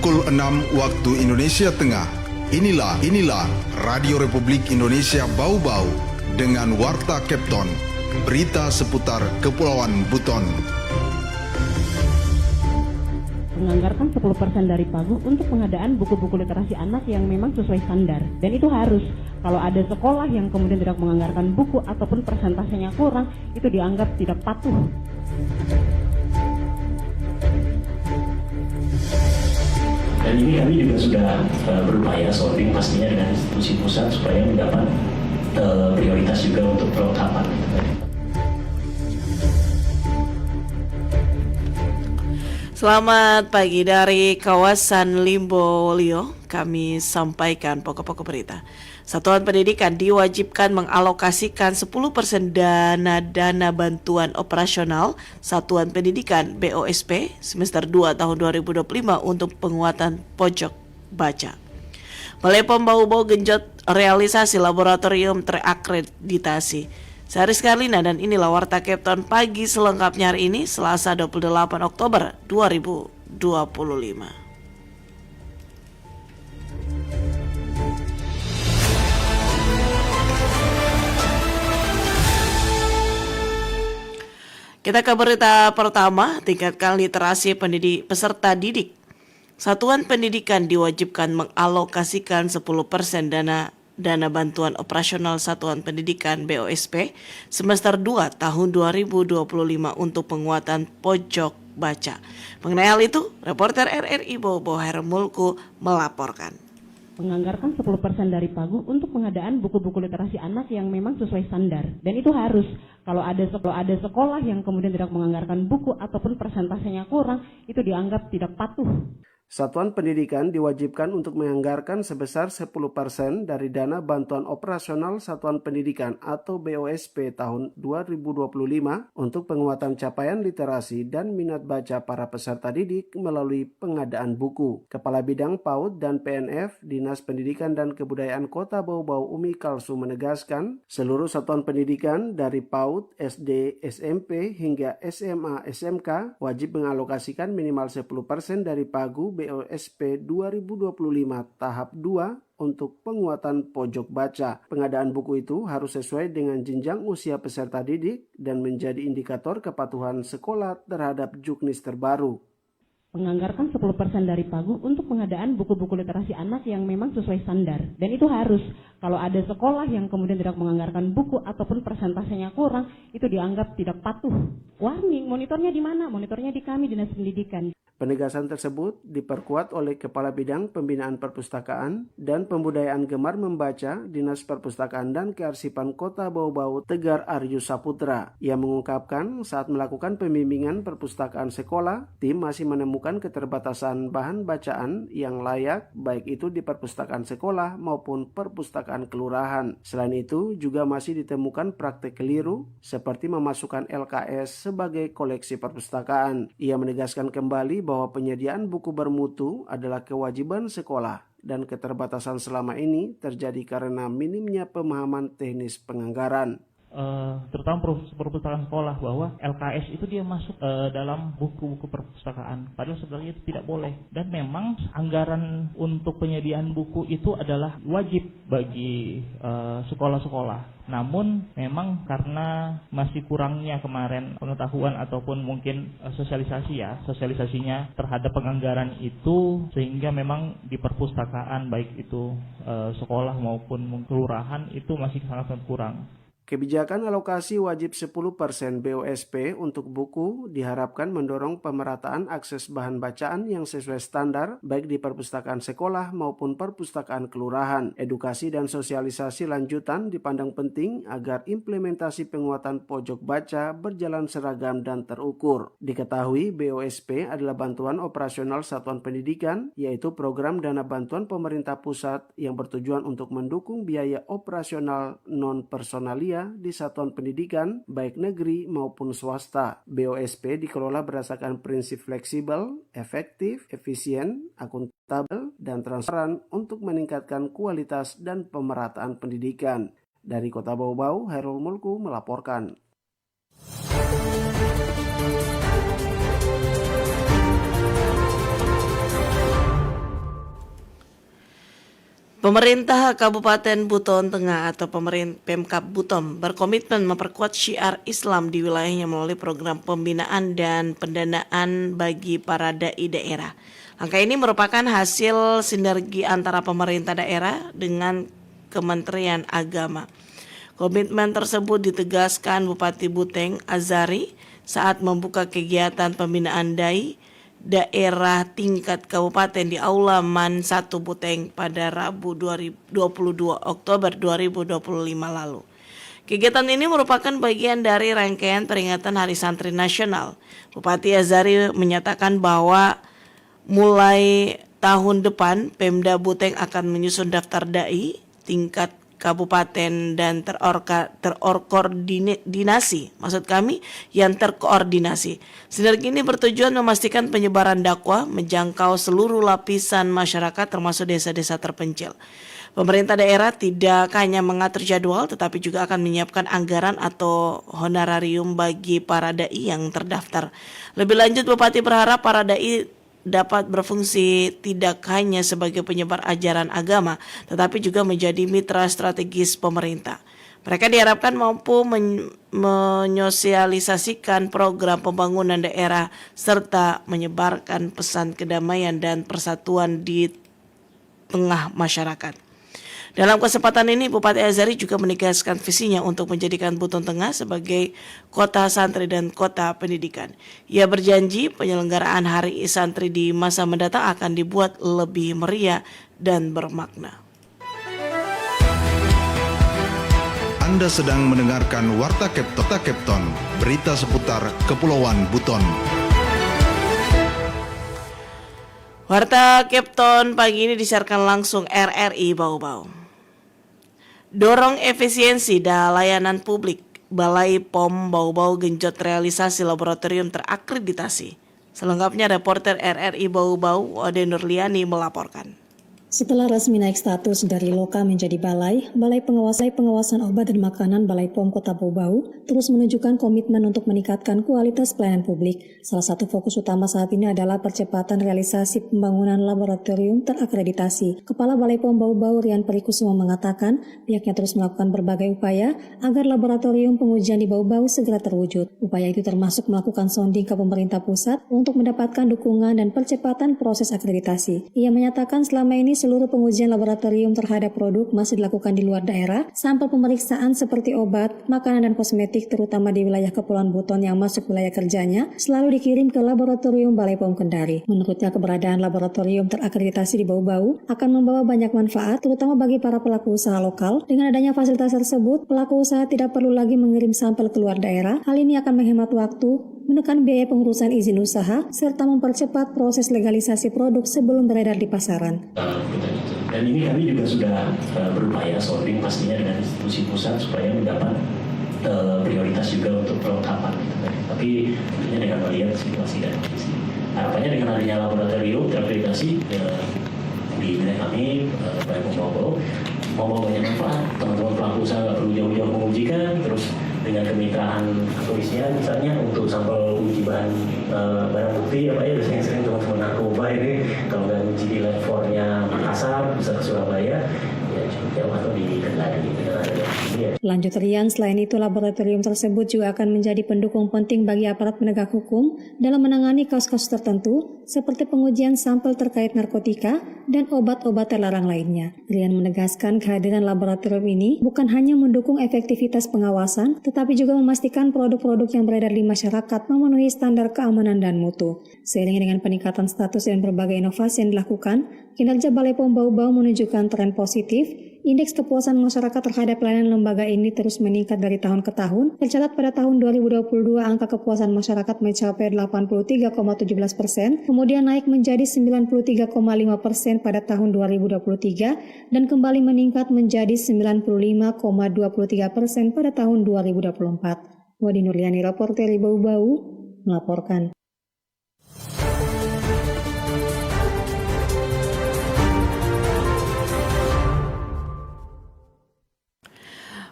Pukul 6 waktu Indonesia Tengah. Inilah Radio Republik Indonesia Bau-Bau dengan Warta Kepton, berita seputar Kepulauan Buton. Menganggarkan 10% dari pagu untuk pengadaan buku-buku literasi anak yang memang sesuai standar. Dan itu harus. Kalau ada sekolah yang kemudian tidak menganggarkan buku ataupun persentasenya kurang, itu dianggap tidak patuh. Dan ini kami juga sudah berupaya sounding pastinya dengan institusi pusat supaya mendapat prioritas juga untuk perlengkapan. Selamat pagi dari kawasan Limbolio. Kami sampaikan pokok-pokok berita. Satuan pendidikan diwajibkan mengalokasikan 10% dana bantuan operasional Satuan Pendidikan BOSP semester 2 tahun 2025 untuk penguatan pojok baca. Balai POM Bau-Bau genjot realisasi laboratorium terakreditasi. Saya Rizka Arlina dan inilah Warta Kepton pagi selengkapnya hari ini Selasa 28 Oktober 2025. Kita ke berita pertama, tingkatkan literasi peserta didik. Satuan pendidikan diwajibkan mengalokasikan 10% dana bantuan operasional Satuan Pendidikan BOSP semester 2 tahun 2025 untuk penguatan pojok baca. Mengenai hal itu, reporter RRI Bau-Bau Hermulku melaporkan. Menganggarkan 10% dari pagu untuk pengadaan buku-buku literasi anak yang memang sesuai standar. Dan itu harus. Kalau ada sekolah yang kemudian tidak menganggarkan buku ataupun persentasenya kurang, itu dianggap tidak patuh. Satuan Pendidikan diwajibkan untuk menganggarkan sebesar 10% dari dana bantuan operasional Satuan Pendidikan atau BOSP tahun 2025 untuk penguatan capaian literasi dan minat baca para peserta didik melalui pengadaan buku. Kepala Bidang PAUD dan PNF Dinas Pendidikan dan Kebudayaan Kota Bau-Bau Umi Kalsu menegaskan, seluruh satuan pendidikan dari PAUD, SD, SMP hingga SMA, SMK wajib mengalokasikan minimal 10% dari pagu BOSP 2025 tahap 2 untuk penguatan pojok baca. Pengadaan buku itu harus sesuai dengan jenjang usia peserta didik dan menjadi indikator kepatuhan sekolah terhadap juknis terbaru. Menganggarkan 10% dari pagu untuk pengadaan buku-buku literasi anak yang memang sesuai standar. Dan itu harus. Kalau ada sekolah yang kemudian tidak menganggarkan buku ataupun persentasenya kurang, itu dianggap tidak patuh. Warning, monitornya di mana? Monitornya di kami, Dinas Pendidikan. Penegasan tersebut diperkuat oleh Kepala Bidang Pembinaan Perpustakaan dan Pembudayaan Gemar Membaca Dinas Perpustakaan dan Kearsipan Kota Bau-Bau Tegar Aryu Saputra. Ia mengungkapkan saat melakukan pembimbingan perpustakaan sekolah, tim masih menemukan keterbatasan bahan bacaan yang layak baik itu di perpustakaan sekolah maupun perpustakaan kelurahan. Selain itu juga masih ditemukan praktek keliru seperti memasukkan LKS sebagai koleksi perpustakaan. Ia menegaskan kembali bahwa penyediaan buku bermutu adalah kewajiban sekolah dan keterbatasan selama ini terjadi karena minimnya pemahaman teknis penganggaran. Terutama perpustakaan sekolah bahwa LKS itu dia masuk dalam buku-buku perpustakaan, padahal sebenarnya itu tidak boleh. Dan memang anggaran untuk penyediaan buku itu adalah wajib bagi sekolah-sekolah. Namun memang karena masih kurangnya kemarin pengetahuan ataupun mungkin sosialisasinya terhadap penganggaran itu, sehingga memang di perpustakaan baik itu sekolah maupun kelurahan itu masih sangat kurang. Kebijakan alokasi wajib 10% BOSP untuk buku diharapkan mendorong pemerataan akses bahan bacaan yang sesuai standar baik di perpustakaan sekolah maupun perpustakaan kelurahan. Edukasi dan sosialisasi lanjutan dipandang penting agar implementasi penguatan pojok baca berjalan seragam dan terukur. Diketahui BOSP adalah bantuan operasional Satuan Pendidikan, yaitu program dana bantuan pemerintah pusat yang bertujuan untuk mendukung biaya operasional non-personalia di satuan pendidikan baik negeri maupun swasta. BOSP dikelola berdasarkan prinsip fleksibel, efektif, efisien, akuntabel, dan transparan untuk meningkatkan kualitas dan pemerataan pendidikan. Dari Kota Bau-Bau, Hairul Mulku melaporkan. Pemerintah Kabupaten Buton Tengah atau Pemkab Buton berkomitmen memperkuat syiar Islam di wilayahnya melalui program pembinaan dan pendanaan bagi para dai daerah. Langkah ini merupakan hasil sinergi antara pemerintah daerah dengan Kementerian Agama. Komitmen tersebut ditegaskan Bupati Buteng Azari saat membuka kegiatan pembinaan dai daerah tingkat kabupaten di Aula MAN 1 Buteng pada Rabu 22 Oktober 2025 lalu. Kegiatan ini merupakan bagian dari rangkaian peringatan Hari Santri Nasional. Bupati Azari menyatakan bahwa mulai tahun depan Pemda Buteng akan menyusun daftar dai tingkat kabupaten dan terkoordinasi. Sinergi ini bertujuan memastikan penyebaran dakwah menjangkau seluruh lapisan masyarakat termasuk desa-desa terpencil. Pemerintah daerah tidak hanya mengatur jadwal tetapi juga akan menyiapkan anggaran atau honorarium bagi para dai yang terdaftar. Lebih lanjut, Bupati berharap para dai dapat berfungsi tidak hanya sebagai penyebar ajaran agama, tetapi juga menjadi mitra strategis pemerintah. Mereka diharapkan mampu menyosialisasikan program pembangunan daerah serta menyebarkan pesan kedamaian dan persatuan di tengah masyarakat. Dalam kesempatan ini, Bupati Azari juga menegaskan visinya untuk menjadikan Buton Tengah sebagai kota santri dan kota pendidikan. Ia berjanji penyelenggaraan Hari Santri di masa mendatang akan dibuat lebih meriah dan bermakna. Anda sedang mendengarkan Warta Kepton, berita seputar Kepulauan Buton. Warta Kepton pagi ini disiarkan langsung RRI Bau-Bau. Dorong efisiensi dan layanan publik, Balai POM Bau-Bau genjot realisasi laboratorium terakreditasi. Selengkapnya reporter RRI Bau-Bau Ode Nurliani melaporkan. Setelah resmi naik status dari Loka menjadi Balai Pengawasan Obat dan Makanan Balai POM Kota Bau-Bau terus menunjukkan komitmen untuk meningkatkan kualitas pelayanan publik. Salah satu fokus utama saat ini adalah percepatan realisasi pembangunan laboratorium terakreditasi. Kepala Balai POM Bau-Bau Rian Perikusuma mengatakan pihaknya terus melakukan berbagai upaya agar laboratorium pengujian di Bau-Bau segera terwujud. Upaya itu termasuk melakukan sounding ke pemerintah pusat untuk mendapatkan dukungan dan percepatan proses akreditasi. Ia menyatakan selama ini seluruh pengujian laboratorium terhadap produk masih dilakukan di luar daerah. Sampel pemeriksaan seperti obat, makanan, dan kosmetik terutama di wilayah Kepulauan Buton yang masuk wilayah kerjanya selalu dikirim ke laboratorium Balai POM Kendari. Menurutnya keberadaan laboratorium terakreditasi di Bau-Bau akan membawa banyak manfaat terutama bagi para pelaku usaha lokal. Dengan adanya fasilitas tersebut, pelaku usaha tidak perlu lagi mengirim sampel ke luar daerah. Hal ini akan menghemat waktu, menekan biaya pengurusan izin usaha, serta mempercepat proses legalisasi produk sebelum beredar di pasaran. Dan ini kami juga sudah berupaya sounding pastinya dengan institusi pusat supaya mendapat prioritas juga untuk perlengkapan. Tapi tentunya dengan melihat situasi dan kondisi. Harapannya dengan adanya laboratorium terakreditasi di wilayah kami, Balai POM Bau-Bau, membawa banyak manfaat. Teman-teman pelaku usaha nggak perlu jauh-jauh mengujikan, terus dengan kemitraan kepolisian misalnya untuk sampel uji bahan barang bukti apa ya biasanya sering teman-teman narkoba ini kalau nggak uji di lab 4-nya Makassar bisa ke Surabaya ya jauh atau di Kendari dengan adanya ini ya. Lanjut Rian, selain itu laboratorium tersebut juga akan menjadi pendukung penting bagi aparat penegak hukum dalam menangani kasus-kasus tertentu seperti pengujian sampel terkait narkotika dan obat-obat terlarang lainnya. Rian menegaskan kehadiran laboratorium ini bukan hanya mendukung efektivitas pengawasan, tetapi juga memastikan produk-produk yang beredar di masyarakat memenuhi standar keamanan dan mutu. Seiring dengan peningkatan status dan berbagai inovasi yang dilakukan, kinerja Balai POM Bau-Bau menunjukkan tren positif. Indeks kepuasan masyarakat terhadap pelayanan lembaga ini terus meningkat dari tahun ke tahun. Tercatat pada tahun 2022 angka kepuasan masyarakat mencapai 83,17%, kemudian naik menjadi 93,5% pada tahun 2023 dan kembali meningkat menjadi 95,23% pada tahun 2024. Wadi Nurliani, reporter Bau-Bau, melaporkan.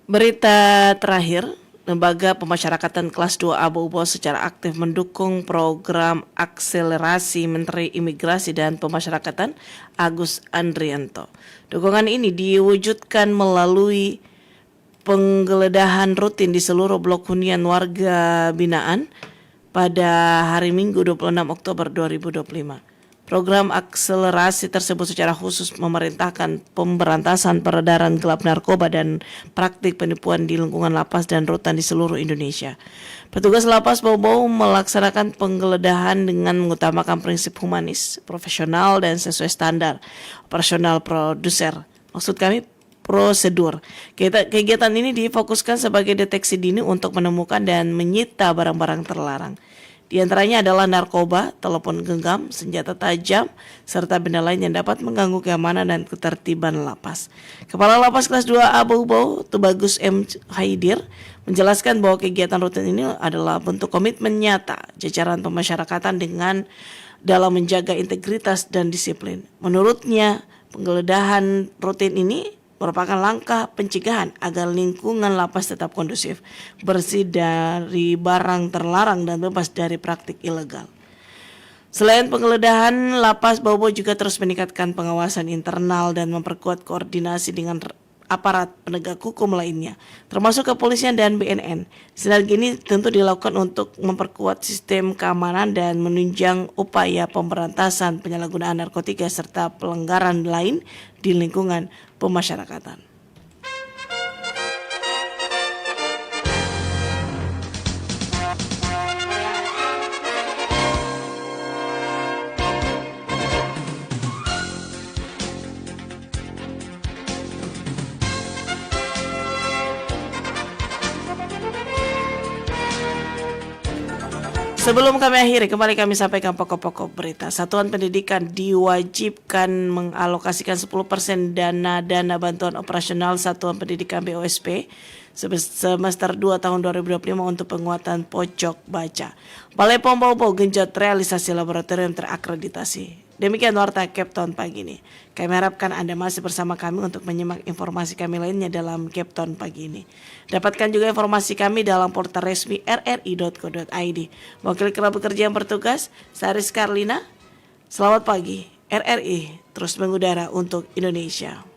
Berita terakhir, Lembaga Pemasyarakatan Kelas 2A Bau-Bau secara aktif mendukung program akselerasi Menteri Imigrasi dan Pemasyarakatan Agus Andrianto. Dukungan ini diwujudkan melalui penggeledahan rutin di seluruh blok hunian warga binaan pada hari Minggu 26 Oktober 2025. Program akselerasi tersebut secara khusus memerintahkan pemberantasan peredaran gelap narkoba dan praktik penipuan di lingkungan lapas dan rutan di seluruh Indonesia. Petugas lapas Bau-Bau melaksanakan penggeledahan dengan mengutamakan prinsip humanis, profesional, dan sesuai standar operasional produser. Maksud kami prosedur. Kegiatan ini difokuskan sebagai deteksi dini untuk menemukan dan menyita barang-barang terlarang. Di antaranya adalah narkoba, telepon genggam, senjata tajam, serta benda lain yang dapat mengganggu keamanan dan ketertiban lapas. Kepala Lapas Kelas 2A Bau-Bau, Tubagus M. Haidir, menjelaskan bahwa kegiatan rutin ini adalah bentuk komitmen nyata jajaran pemasyarakatan dalam menjaga integritas dan disiplin. Menurutnya, penggeledahan rutin ini merupakan langkah pencegahan agar lingkungan lapas tetap kondusif, bersih dari barang terlarang dan bebas dari praktik ilegal. Selain penggeledahan, Lapas Bau-Bau juga terus meningkatkan pengawasan internal dan memperkuat koordinasi dengan aparat penegak hukum lainnya, termasuk kepolisian dan BNN. Sinergi ini tentu dilakukan untuk memperkuat sistem keamanan dan menunjang upaya pemberantasan penyalahgunaan narkotika serta pelanggaran lain di lingkungan pemasyarakatan. Sebelum kami akhiri, kembali kami sampaikan pokok-pokok berita. Satuan Pendidikan diwajibkan mengalokasikan 10% dana bantuan operasional Satuan Pendidikan BOSP semester 2 tahun 2025 untuk penguatan pojok baca. Balai POM Bau-Bau genjot realisasi laboratorium terakreditasi. Demikian warta Capton pagi ini. Kami harapkan Anda masih bersama kami untuk menyimak informasi kami lainnya dalam Capton pagi ini. Dapatkan juga informasi kami dalam portal resmi rri.co.id. Wakil kerabat kerja yang bertugas, Saris Karlina. Selamat pagi, RRI terus mengudara untuk Indonesia.